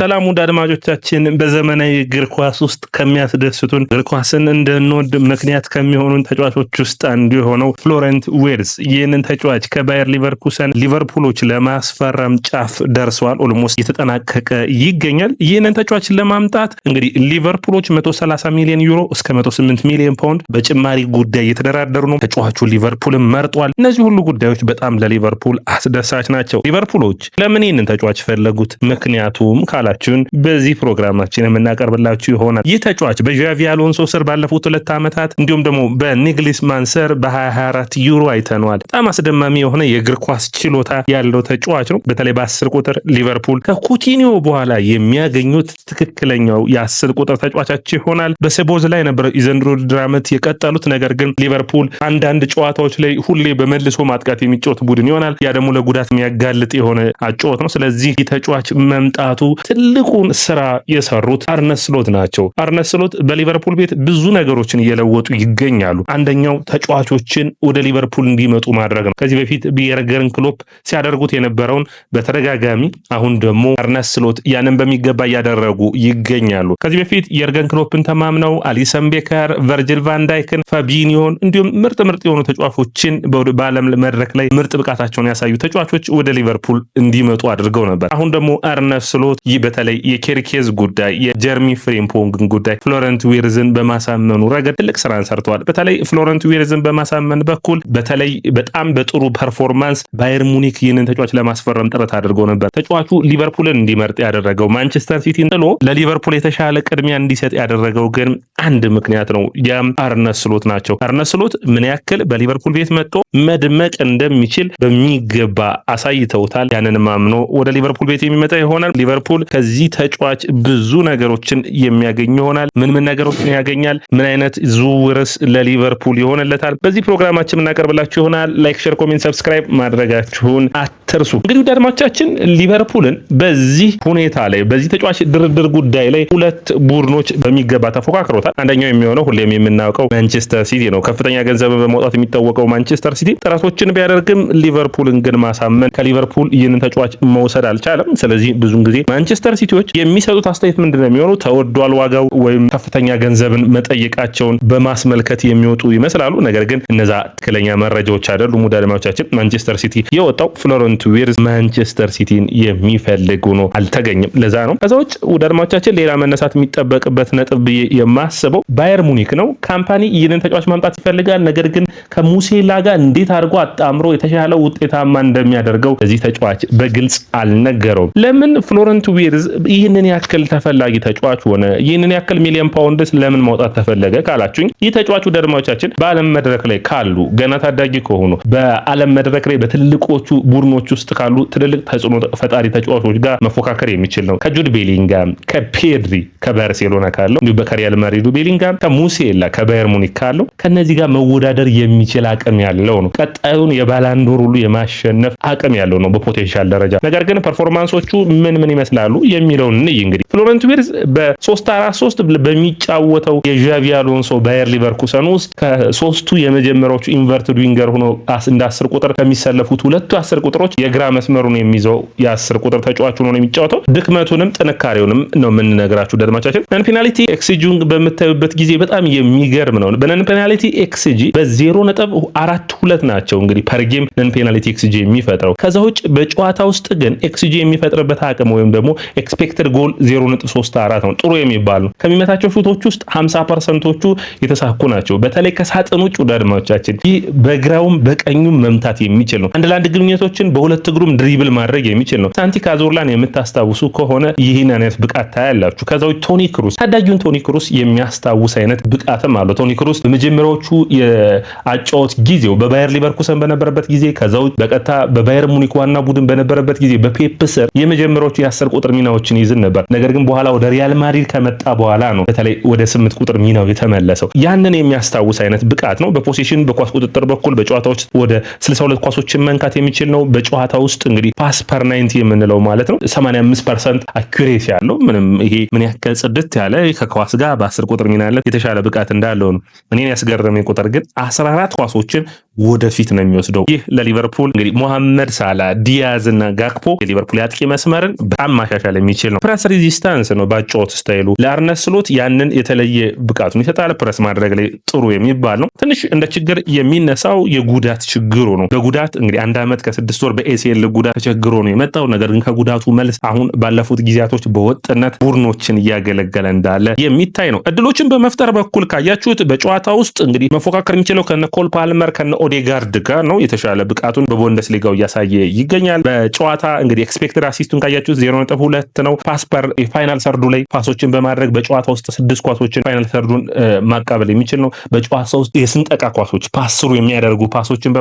ሰላም ውድ አድማጮቻችን፣ በዘመናዊ እግር ኳስ ውስጥ ከሚያስደስቱን እግር ኳስን እንድንወድ ምክንያት ከሚሆኑን ተጫዋቾች ውስጥ አንዱ የሆነው ፍሎረንት ዊርትዝ ይህንን ተጫዋች ከባየር ሊቨርኩሰን ሊቨርፑሎች ለማስፈረም ጫፍ ደርሰዋል። ኦልሞስት እየተጠናቀቀ ይገኛል። ይህንን ተጫዋች ለማምጣት እንግዲህ ሊቨርፑሎች 130 ሚሊዮን ዩሮ እስከ 108 ሚሊዮን ፓውንድ በጭማሪ ጉዳይ እየተደራደሩ ነው። ተጫዋቹ ሊቨርፑልን መርጧል። እነዚህ ሁሉ ጉዳዮች በጣም ለሊቨርፑል አስደሳች ናቸው። ሊቨርፑሎች ለምን ይህንን ተጫዋች ፈለጉት? ምክንያቱም ካላችሁን በዚህ ፕሮግራማችን የምናቀርብላችሁ ይሆናል። ይህ ተጫዋች በዣቪ አሎንሶ ስር ባለፉት 2 ዓመታት እንዲሁም ደግሞ በኒግሊስማን ስር በ2024 ዩሮ አይተነዋል። በጣም አስደማሚ የሆነ የእግር ኳስ ችሎታ ያለው ተጫዋች ነው። በተለይ በ10 ቁጥር ሊቨርፑል ከኩቲኒዮ በኋላ የሚያገኙት ትክክለኛው የ10 ቁጥር ተጫዋቻቸው ይሆናል። በሴቦዝ ላይ ነበር የዘንድሮ ውድድር ዓመት የቀጠሉት። ነገር ግን ሊቨርፑል አንዳንድ ጨዋታዎች ላይ ሁሌ በመልሶ ማጥቃት የሚጫወት ቡድን ይሆናል። ያ ደግሞ ለጉዳት የሚያጋልጥ የሆነ አጫወት ነው። ስለዚህ ተጫዋች መምጣቱ ትልቁን ስራ የሰሩት አርነ ስሎት ናቸው። አርነ ስሎት በሊቨርፑል ቤት ብዙ ነገሮችን እየለወጡ ይገኛሉ። አንደኛው ተጫዋቾችን ወደ ሊቨርፑል እንዲመጡ ማድረግ ነው። ከዚህ በፊት የርገን ክሎፕ ሲያደርጉት የነበረውን በተደጋጋሚ አሁን ደግሞ አርነ ስሎት ያንን በሚገባ እያደረጉ ይገኛሉ። ከዚህ በፊት የርገን ክሎፕን ተማምነው አሊሰን ቤከር፣ ቨርጂል ቫን ዳይክን፣ ፋቢኒዮን እንዲሁም ምርጥ የሆኑ ተጫዋቾችን በዓለም መድረክ ላይ ምርጥ ብቃታቸውን ያሳዩ ተጫዋቾች ወደ ሊቨርፑል እንዲመጡ አድርገው ነበር። አሁን ደግሞ አርነ ስሎት ይህ በተለይ የኬሪኬዝ ጉዳይ፣ የጀርሚ ፍሬምፖንግን ጉዳይ ፍሎረንት ዊርትዝን በማሳመኑ ረገድ ትልቅ ስራን ሰርተዋል። በተለይ ፍሎረንት ዊርትዝን በማሳመን በኩል በተለይ በጣም በጥሩ ፐርፎርማንስ ባየር ሙኒክ ይህንን ተጫዋች ለማስፈረም ጥረት አድርገው ነበር። ተጫዋቹ ሊቨርፑልን እንዲመርጥ ያደረገው ማንቸስተር ሲቲን ጥሎ ለሊቨርፑል የተሻለ ቅድሚያ እንዲሰጥ ያደረገው ግን አንድ ምክንያት ነው። ያም አርነ ስሎት ናቸው። አርነ ስሎት ምን ያክል በሊቨርፑል ቤት መጥቶ መድመቅ እንደሚችል በሚገባ አሳይተውታል። ያንንም አምኖ ወደ ሊቨርፑል ቤት የሚመጣ ይሆናል። ሊቨርፑል ከዚህ ተጫዋች ብዙ ነገሮችን የሚያገኝ ይሆናል። ምን ነገሮችን ያገኛል? ምን አይነት ዝውውርስ ለሊቨርፑል ይሆንለታል? በዚህ ፕሮግራማችን እናቀርብላችሁ ይሆናል። ላይክ፣ ሼር፣ ኮሜንት፣ ሰብስክራይብ ማድረጋችሁን አትርሱ። እንግዲህ ውድ አድማጮቻችን ሊቨርፑልን በዚህ ሁኔታ ላይ በዚህ ተጫዋች ድርድር ጉዳይ ላይ 2 ቡድኖች በሚገባ ተፎካክሮታል። አንደኛው የሚሆነው ሁሌም የምናውቀው ማንቸስተር ሲቲ ነው። ከፍተኛ ገንዘብ በማውጣት የሚታወቀው ማንቸስተር ሲቲ ጥረቶችን ቢያደርግም ሊቨርፑልን ግን ማሳመን ከሊቨርፑል ይህንን ተጫዋች መውሰድ አልቻለም። ስለዚህ ብዙውን ጊዜ ማንቸስተር ሲቲዎች የሚሰጡት አስተያየት ምንድነው የሚሆነው? ተወዷል ዋጋው ወይም ከፍተኛ ገንዘብን መጠየቃቸውን በማስመልከት የሚወጡ ይመስላሉ። ነገር ግን እነዛ ትክክለኛ መረጃዎች አይደሉም። ውድ አድማጮቻችን ማንቸስተር ሲቲ የወጣው ፍሎረንት ዊርትዝ ማንቸስተር ሲቲን የሚፈልግ ሆኖ አልተገኘም። ለዛ ነው። ከዛ ውጭ ውድ አድማጮቻችን ሌላ መነሳት የሚጠበቅበት ነጥብ የማስበው ባየር ሙኒክ ነው። ካምፓኒ ይህንን ተጫዋች ማምጣት ይፈልጋል። ነገር ግን ከሙሴላ ጋር እንዴት አድርጎ አጣምሮ የተሻለ ውጤታማ እንደሚያደርገው እዚህ ተጫዋች በግልጽ አልነገረውም። ለምን ፍሎረንት ዊርትዝ ይህንን ያክል ተፈላጊ ተጫዋች ሆነ? ይህንን ያክል ሚሊዮን ፓውንድስ ለምን ማውጣት ተፈለገ ካላችሁኝ፣ ይህ ተጫዋቹ ደርማዎቻችን በዓለም መድረክ ላይ ካሉ ገና ታዳጊ ከሆኑ በዓለም መድረክ ላይ በትልቆቹ ቡድኖች ውስጥ ካሉ ትልልቅ ተጽዕኖ ፈጣሪ ተጫዋቾች ጋር መፎካከር የሚችል ነው። ከጁድ ቤሊንጋም፣ ከፔድሪ ከባርሴሎና ካለው እንዲሁ በሪያል ማድሪዱ ቤሊንጋም፣ ከሙሴላ ከባየር ሙኒክ ካለው ከነዚህ ጋር መወዳደር የሚችል አቅም ያለው ነው። ቀጣዩን የባላንዶር ሁሉ የማሸነፍ አቅም ያለው ነው በፖቴንሻል ደረጃ። ነገር ግን ፐርፎርማንሶቹ ምን ይመስላሉ የሚለውን እንይ። እንግዲህ ፍሎረንት ዊርትዝ በ3-4-3 በሚጫወተው የዣቪ አሎንሶ ባየር ሊቨርኩሰን ውስጥ ከሶስቱ የመጀመሪያዎቹ ኢንቨርትድ ዊንገር ሆኖ እንደ 10 ቁጥር ከሚሰለፉት 2 10 ቁጥሮች የግራ መስመሩን የሚይዘው የ10 ቁጥር ተጫዋች ሆኖ ነው የሚጫወተው። ድክመቱንም ጥንካሬውንም ነው የምንነግራችሁ ደድማቻችን። ነን ፔናልቲ ኤክስጂን በምታዩበት ጊዜ በጣም የሚገርም ነው። በነን ፔናልቲ ኤክስጂ በ0.42 ናቸው እንግዲህ ፐር ጌም ነን ፔናልቲ ኤክስጂ የሚፈጥረው። ከዛ ውጭ በጨዋታ ውስጥ ግን ኤክስጂ የሚፈጥርበት አቅም ወይም ደግሞ ኤክስፔክትድ ጎል 0.34 ነው። ጥሩ የሚባል ነው። ከሚመታቸው ሹቶች ውስጥ 50%ዎቹ የተሳኩ ናቸው። በተለይ ከሳጥን ውጭ ወዳድማዎቻችን ይህ በግራውም በቀኙም መምታት የሚችል ነው። አንድ ለአንድ ግንኙነቶችን በሁለት እግሩም ድሪብል ማድረግ የሚችል ነው። ሳንቲ ካዞርላን የምታስታውሱ ከሆነ ይህን አይነት ብቃት ታያላችሁ። ከዛ ውጭ ቶኒ ክሩስ ታዳጊውን ቶኒ ክሩስ የሚያስታውስ አይነት ብቃትም አለው። ቶኒ ክሩስ በመጀመሪያዎቹ የአጫወት ጊዜው በባየር ሊቨርኩሰን በነበረበት ጊዜ ከዛ ውጭ በቀጥታ በባየር ሙኒክ ዋና ቡድን በነበረበት ጊዜ በፔፕ ስር የመጀመሪያዎቹ የ10 ቁጥር ሚናዎችን ይዝን ነበር። ነገር ነገር ግን በኋላ ወደ ሪያል ማድሪድ ከመጣ በኋላ ነው በተለይ ወደ 8 ቁጥር ሚናው የተመለሰው። ያንን የሚያስታውስ አይነት ብቃት ነው። በፖዚሽን በኳስ ቁጥጥር በኩል በጨዋታዎች ወደ 62 ኳሶችን መንካት የሚችል ነው። በጨዋታ ውስጥ እንግዲህ ፓስ ፐር 90 የምንለው ማለት ነው 85% አኩሬሲ ያለው ምንም ይሄ ምን ያክል ጽድት ያለ ከኳስ ጋር በ10 ቁጥር ሚና ያለ የተሻለ ብቃት እንዳለው ነው። እኔን ያስገረመኝ ቁጥር ግን 14 ኳሶችን ወደፊት ነው የሚወስደው። ይህ ለሊቨርፑል እንግዲህ ሞሐመድ ሳላ፣ ዲያዝ እና ጋክፖ የሊቨርፑል ያጥቂ መስመርን በጣም ማሻሻል የሚችል ነው። ፕረስ ሬዚስታንስ ነው ባጫወት ስታይሉ ለአርነ ስሎት ያንን የተለየ ብቃቱን ይሰጣል። ፕረስ ማድረግ ላይ ጥሩ የሚባል ነው። ትንሽ እንደ ችግር የሚነሳው የጉዳት ችግሩ ነው። በጉዳት እንግዲህ 1 ዓመት ከ6 ወር በኤሲኤል ጉዳት ተቸግሮ ነው የመጣው። ነገር ግን ከጉዳቱ መልስ አሁን ባለፉት ጊዜያቶች በወጥነት ቡድኖችን እያገለገለ እንዳለ የሚታይ ነው። እድሎችን በመፍጠር በኩል ካያችሁት በጨዋታ ውስጥ እንግዲህ መፎካከር የሚችለው ከነ ኮል ፓልመር ከነ ኦዴጋርድ ጋር ነው። የተሻለ ብቃቱን በቡንደስሊጋው እያሳየ ይገኛል። በጨዋታ እንግዲህ ኤክስፔክትድ አሲስቱን ካያችሁት 0.2 ነው። ፓስ ፐር የፋይናል ሰርዱ ላይ ፓሶችን በማድረግ በጨዋታ ውስጥ 6 ኳሶችን ፋይናል ሰርዱን ማቀበል የሚችል ነው። በጨዋታ ውስጥ የስንጠቃ ኳሶች ፓስ ስሩ የሚያደርጉ ፓሶችን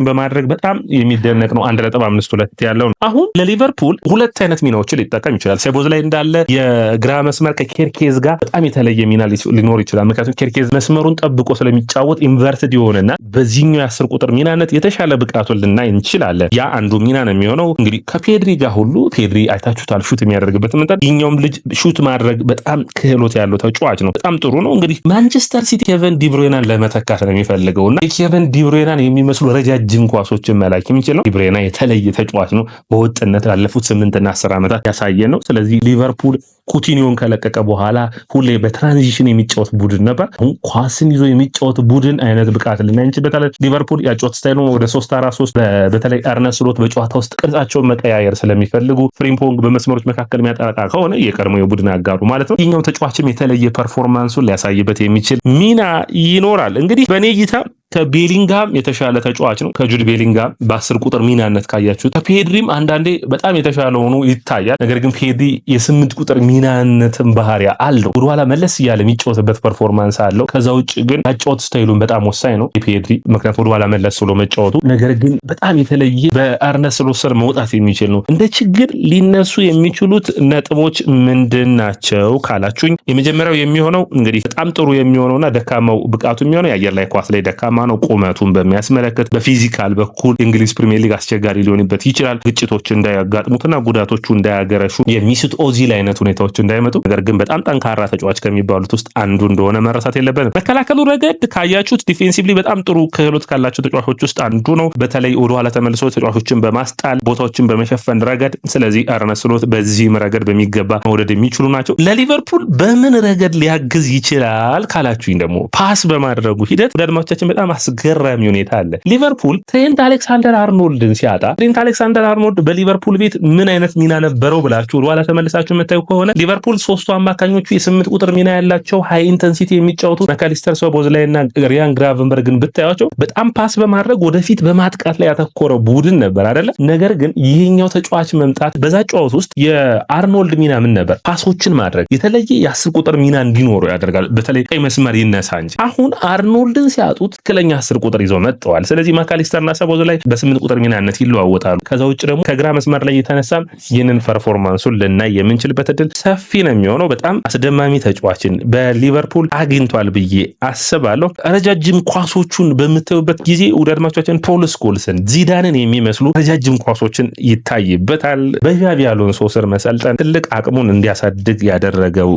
በማድረግ በጣም የሚደነቅ ነው። 1.52 ያለው ነው። አሁን ለሊቨርፑል ሁለት አይነት ሚናዎችን ሊጠቀም ይችላል። ሴቦዝ ላይ እንዳለ የግራ መስመር ከኬርኬዝ ጋር በጣም የተለየ ሚና ሊኖር ይችላል። ምክንያቱም ኬርኬዝ መስመሩን ጠብቆ ስለሚጫወት ኢንቨርትድ የሆነና በዚህኛው የ10 ቁጥር ሚናነት የተሻለ ብቃቱን ልናይ እንችላለን። ያ አንዱ ሚና ነው የሚሆነው። እንግዲህ ከፔድሪ ጋር ሁሉ ፔድሪ አይታችሁታል ሹት የሚያደርግበት መጠን። ይህኛውም ልጅ ሹት ማድረግ በጣም ክህሎት ያለው ተጫዋች ነው። በጣም ጥሩ ነው። እንግዲህ ማንቸስተር ሲቲ ኬቨን ዲብሮይናን ለመተካት ነው የሚፈልገውና የኬቨን ዲብሮይናን የሚመስሉ ረጃጅም ኳሶችን መላክ የሚችል ነው። ዲብሮይና የተለየ ተጫዋች ነው። በወጥነት ላለፉት 8 እና 10 ዓመታት ያሳየ ነው። ስለዚህ ሊቨርፑል ኩቲኒዮን ከለቀቀ በኋላ ሁሌ በትራንዚሽን የሚጫወት ቡድን ነበር። አሁን ኳስን ይዞ የሚጫወት ቡድን አይነት ብቃት ልናይ እንችላለን። ሊቨርፑል ያጫወት ስታይሉ ወደ 3-4-3 በተለይ አርነ ስሎት በጨዋታ ውስጥ ቅርጻቸውን መቀያየር ስለሚፈልጉ ፍሪምፖንግ በመስመሮች መካከል የሚያጠራቃ ከሆነ የቀድሞ የቡድን አጋሩ ማለት ነው። ይህኛው ተጫዋችም የተለየ ፐርፎርማንሱን ሊያሳይበት የሚችል ሚና ይኖራል። እንግዲህ በኔ እይታ ከቤሊንጋም የተሻለ ተጫዋች ነው። ከጁድ ቤሊንጋም በ10 ቁጥር ሚናነት ካያችሁ ከፔድሪም አንዳንዴ በጣም የተሻለ ሆኖ ይታያል። ነገር ግን ፔድሪ የ8 ቁጥር ሚናነትን ባህሪያ አለው። ወደኋላ መለስ እያለ የሚጫወትበት ፐርፎርማንስ አለው። ከዛ ውጭ ግን ያጫወት ስታይሉን በጣም ወሳኝ ነው የፔድሪ ምክንያቱም ወደኋላ መለስ ብሎ መጫወቱ። ነገር ግን በጣም የተለየ በአርነ ስሎት ስር መውጣት የሚችል ነው። እንደ ችግር ሊነሱ የሚችሉት ነጥቦች ምንድን ናቸው ካላችሁኝ የመጀመሪያው የሚሆነው እንግዲህ በጣም ጥሩ የሚሆነውና ደካማው ብቃቱ የሚሆነው የአየር ላይ ኳስ ላይ ደካማ ነው። ቁመቱን በሚያስመለክት በፊዚካል በኩል የእንግሊዝ ፕሪሚየር ሊግ አስቸጋሪ ሊሆንበት ይችላል። ግጭቶች እንዳያጋጥሙትና ጉዳቶቹ እንዳያገረሹ የሚስት ኦዚል አይነት ሁኔታዎች እንዳይመጡ። ነገር ግን በጣም ጠንካራ ተጫዋች ከሚባሉት ውስጥ አንዱ እንደሆነ መረሳት የለበትም። መከላከሉ ረገድ ካያችሁት ዲፌንሲቭሊ በጣም ጥሩ ክህሎት ካላቸው ተጫዋቾች ውስጥ አንዱ ነው። በተለይ ወደኋላ ተመልሶ ተጫዋቾችን በማስጣል ቦታዎችን በመሸፈን ረገድ። ስለዚህ አርነ ስሎት በዚህም ረገድ በሚገባ መውደድ የሚችሉ ናቸው። ለሊቨርፑል በምን ረገድ ሊያግዝ ይችላል ካላችሁኝ ደግሞ ፓስ በማድረጉ ሂደት ወዳድማቻችን በጣም አስገራሚ ሁኔታ አለ። ሊቨርፑል ትሬንት አሌክሳንደር አርኖልድን ሲያጣ ትሬንት አሌክሳንደር አርኖልድ በሊቨርፑል ቤት ምን አይነት ሚና ነበረው ብላችሁ ወደኋላ ተመልሳችሁ የምታዩ ከሆነ ሊቨርፑል ሶስቱ አማካኞቹ የ8 ቁጥር ሚና ያላቸው ሃይ ኢንተንሲቲ የሚጫወቱ ማካሊስተር ሶቦዝላይ እና ሪያን ግራቨንበርግን ብታያቸው በጣም ፓስ በማድረግ ወደፊት በማጥቃት ላይ ያተኮረ ቡድን ነበር አይደለ? ነገር ግን ይህኛው ተጫዋች መምጣት በዛ ጨዋታ ውስጥ የአርኖልድ ሚና ምን ነበር? ፓሶችን ማድረግ የተለየ የ10 ቁጥር ሚና እንዲኖረው ያደርጋል። በተለይ ቀይ መስመር ይነሳ እንጂ አሁን አርኖልድን ሲያጡት ትክክለኛ 10 ቁጥር ይዘው መጥተዋል። ስለዚህ ማካሊስተርና ሰቦዝላይ በ8 ቁጥር ሚናነት ይለዋወጣሉ። ከዛ ውጭ ደግሞ ከግራ መስመር ላይ የተነሳም ይህንን ፐርፎርማንሱን ልናይ የምንችልበት እድል ሰፊ ነው የሚሆነው። በጣም አስደማሚ ተጫዋችን በሊቨርፑል አግኝቷል ብዬ አስባለሁ። ረጃጅም ኳሶቹን በምታዩበት ጊዜ ውድ አድማጮቻችን ፖል ስኮልስን፣ ዚዳንን የሚመስሉ ረጃጅም ኳሶችን ይታይበታል። በዣቪ አሎንሶ ስር መሰልጠን ትልቅ አቅሙን እንዲያሳድግ ያደረገው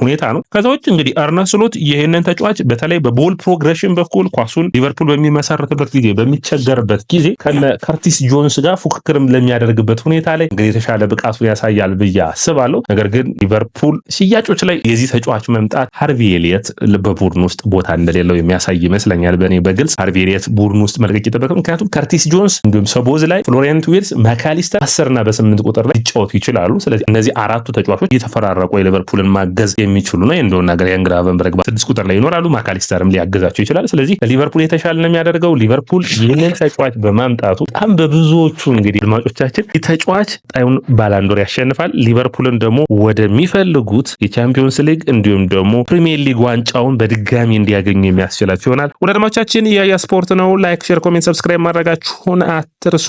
ሁኔታ ነው። ከዛ ውጭ እንግዲህ አርነ ስሎት ይህንን ተጫዋች በተለይ በቦል ፕሮግሬሽን በኩል ኳሱን ሊቨርፑል በሚመሰረትበት ጊዜ በሚቸገርበት ጊዜ ከነ ከርቲስ ጆንስ ጋር ፉክክርም ለሚያደርግበት ሁኔታ ላይ እንግዲህ የተሻለ ብቃቱን ያሳያል ብዬ አስባለሁ። ነገር ግን ሊቨርፑል ሽያጮች ላይ የዚህ ተጫዋች መምጣት ሃርቪ ኤሊየት በቡድን ውስጥ ቦታ እንደሌለው የሚያሳይ ይመስለኛል። በእኔ በግልጽ ሃርቪ ኤሊየት ቡድን ውስጥ መልቀቅ ይጠበቃል። ምክንያቱም ከርቲስ ጆንስ እንዲሁም ሰቦዝላይ፣ ፍሎሪያን ዊርትዝ፣ ማካሊስተር 10 እና በ8 ቁጥር ላይ ሊጫወቱ ይችላሉ። ስለዚህ እነዚህ አራቱ ተጫዋቾች እየተፈራረቁ የሊቨርፑልን ማገዝ የሚችሉ ነው። እንደው ነገር ያን ግራቨንበርግ በ6 ቁጥር ላይ ይኖራሉ። ማካሊስተርም ሊያገዛቸው ይችላል። ስለዚህ ሊቨርፑል የተሻለ ነው የሚያደርገው። ሊቨርፑል ይህንን ተጫዋች በማምጣቱ በጣም በብዙዎቹ እንግዲህ አድማጮቻችን ተጫዋች ጣዩን ባላንዶር ያሸንፋል። ሊቨርፑልን ደግሞ ወደሚፈልጉት የቻምፒዮንስ ሊግ እንዲሁም ደግሞ ፕሪሚየር ሊግ ዋንጫውን በድጋሚ እንዲያገኙ የሚያስችላቸው ይሆናል። ወደ አድማጮቻችን የያ ስፖርት ነው። ላይክ፣ ሼር፣ ኮሜንት፣ ሰብስክራይብ ማድረጋችሁን አትርሱ።